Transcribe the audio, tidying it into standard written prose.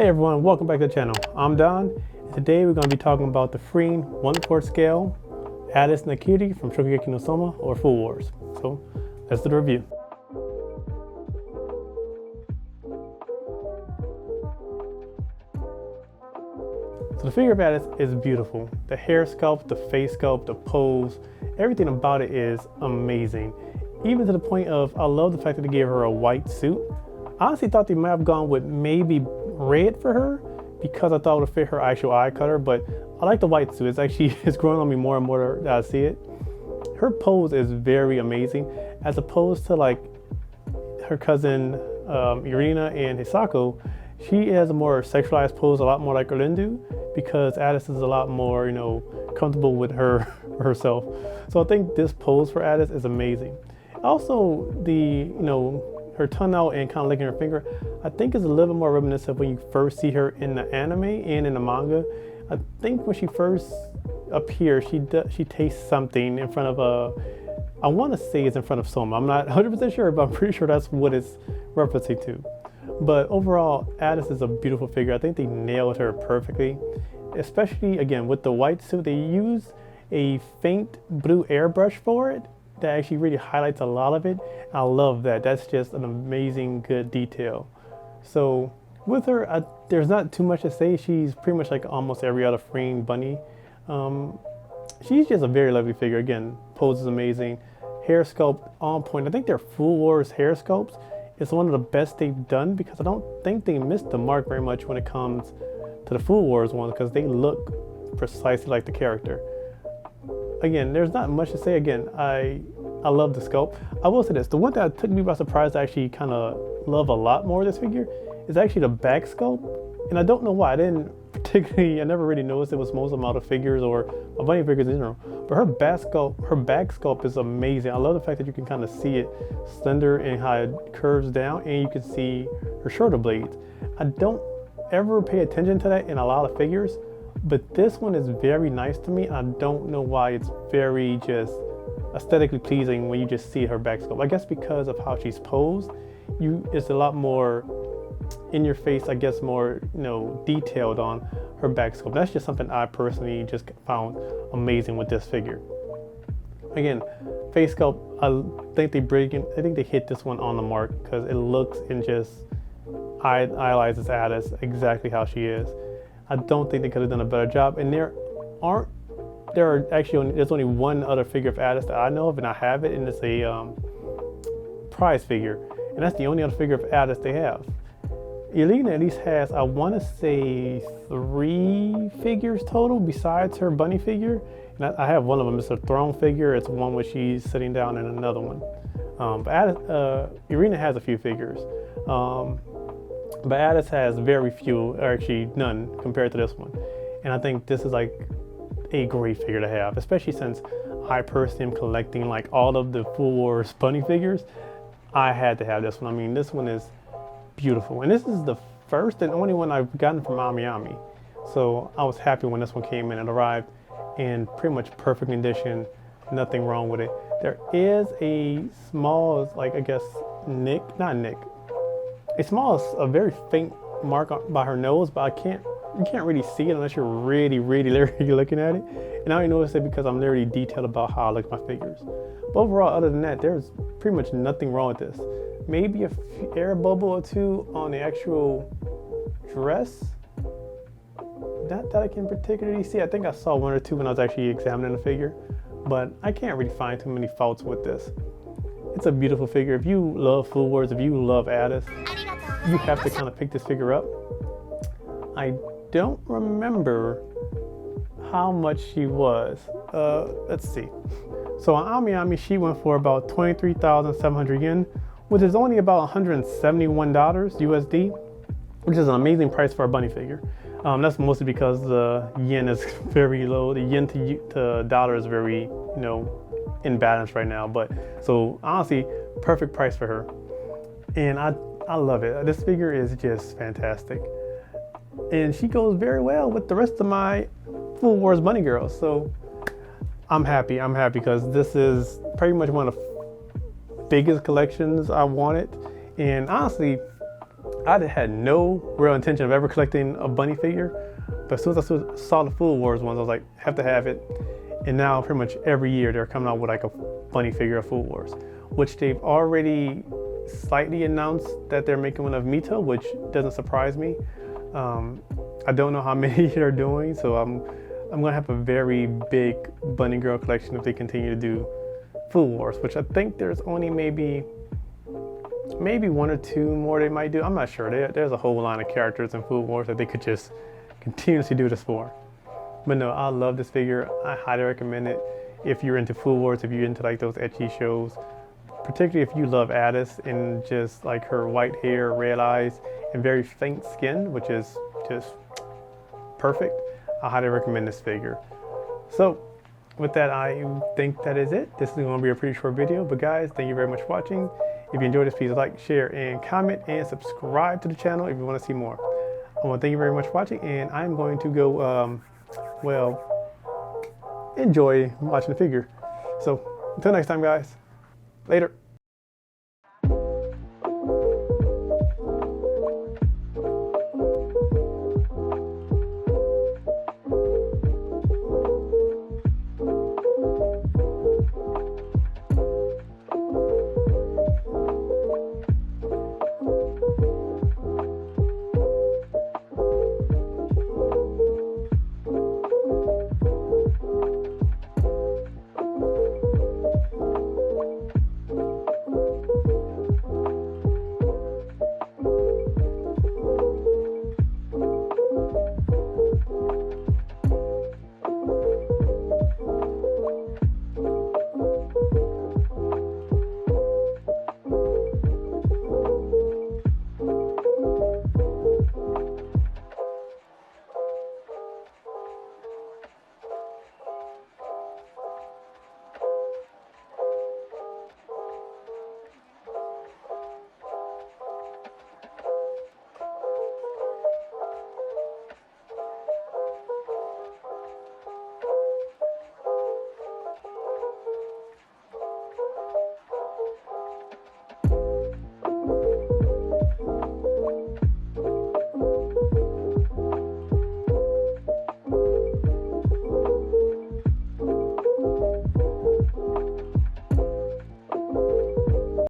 Hey everyone, welcome back to the channel. I'm Don, and today we're going to be talking about the freeing 1/4 scale Erin Nakiri from Shokugeki no Souma, or Food Wars. So let's do the review. So the figure of Erin is beautiful. The hair sculpt, the face sculpt, the pose, everything about it is amazing. Even to the point of, I love the fact that they gave her a white suit. I honestly thought they might have gone with maybe red for her because I thought it would fit her actual eye color, but I like the white suit. It's growing on me more and more that I see it. Her pose is very amazing, as opposed to like her cousin Irina and Hisako. She has a more sexualized pose, a lot more like Olindu, because Addis is a lot more, comfortable with herself. So I think this pose for Addis is amazing. Also, her tongue out and kind of licking her finger, I think is a little bit more reminiscent of when you first see her in the anime and in the manga. I think when she first appears, she tastes something in front of I want to say it's in front of Souma. I'm not 100% sure, but I'm pretty sure that's what it's referencing to. But overall, Addis is a beautiful figure. I think they nailed her perfectly, especially again with the white suit. They used a faint blue airbrush for it that actually really highlights a lot of it. I love that. That's just an amazing good detail. So with her, there's not too much to say. She's pretty much like almost every other freeing bunny. She's just a very lovely figure. Again, pose is amazing. Hair sculpt on point. I think their Food Wars hair sculpts is one of the best they've done, because I don't think they missed the mark very much when it comes to the Food Wars ones, because they look precisely like the character. Again, there's not much to say. Again, I love the sculpt. I will say this, the one that took me by surprise, I actually kind of love a lot more of this figure, is actually the back sculpt. And I don't know why. I never really noticed it was most amount of figures or bunny figures in general. But her back sculpt is amazing. I love the fact that you can kind of see it slender and how it curves down, and you can see her shoulder blades. I don't ever pay attention to that in a lot of figures, but this one is very nice to me. I don't know why it's very just aesthetically pleasing when you just see her back sculpt. I guess because of how she's posed, it's a lot more in your face, I guess, more detailed on her back sculpt. That's just something I personally just found amazing with this figure. Again, face sculpt, I think they hit this one on the mark, because it looks and just idolizes Addis exactly how she is. I don't think they could have done a better job. And there's only one other figure of Addis that I know of, and I have it, and it's a prize figure, and that's the only other figure of Addis they have. Irina at least has, I want to say, 3 figures total besides her bunny figure. And I have one of them. It's a throne figure. It's one where she's sitting down, and another one. But Irina has a few figures. But Addis has very few, or actually none, compared to this one. And I think this is like a great figure to have, especially since I personally am collecting like all of the Food Wars bunny figures. I had to have this one. I mean, this one is beautiful. And this is the first and only one I've gotten from Ami. So I was happy when this one came in and arrived in pretty much perfect condition, nothing wrong with it. There is a small, a very faint mark by her nose, but you can't really see it unless you're really, really looking at it. And I only notice it because I'm literally detailed about how I look at my figures. But overall, other than that, there's pretty much nothing wrong with this. Maybe a air bubble or two on the actual dress. Not that I can particularly see. I think I saw 1 or 2 when I was actually examining the figure, but I can't really find too many faults with this. It's a beautiful figure. If you love Food Wars, if you love Addis, you have to kind of pick this figure up. I don't remember how much she was. Let's see. So on Ami, she went for about 23,700 yen, which is only about $171 USD, which is an amazing price for a bunny figure. That's mostly because the yen is very low. The yen to dollar is very, in balance right now. But so honestly, perfect price for her. And I love it. This figure is just fantastic. And she goes very well with the rest of my Food Wars bunny girls. So I'm happy because this is pretty much one of the biggest collections I wanted. And honestly, I had no real intention of ever collecting a bunny figure, but as soon as I saw the Food Wars ones, I was like, have to have it. And now pretty much every year they're coming out with like a bunny figure of Food Wars, which they've already slightly announced that they're making one of Mito, which doesn't surprise me. I don't know how many they're doing, so I'm gonna have a very big bunny girl collection if they continue to do Food Wars, which I think there's only maybe 1 or 2 more they might do. I'm not sure. There's a whole line of characters in Food Wars that they could just continuously do this for. But no, I love this figure. I highly recommend it if you're into Food Wars, if you're into like those ecchi shows, particularly if you love Addis and just like her white hair, red eyes, and very faint skin, which is just perfect. I highly recommend this figure. So with that, I think that is it. This is going to be a pretty short video, but guys, thank you very much for watching. If you enjoyed this, please like, share, and comment, and subscribe to the channel if you want to see more. I want to thank you very much for watching, and I'm going to go, enjoy watching the figure. So until next time, guys, later.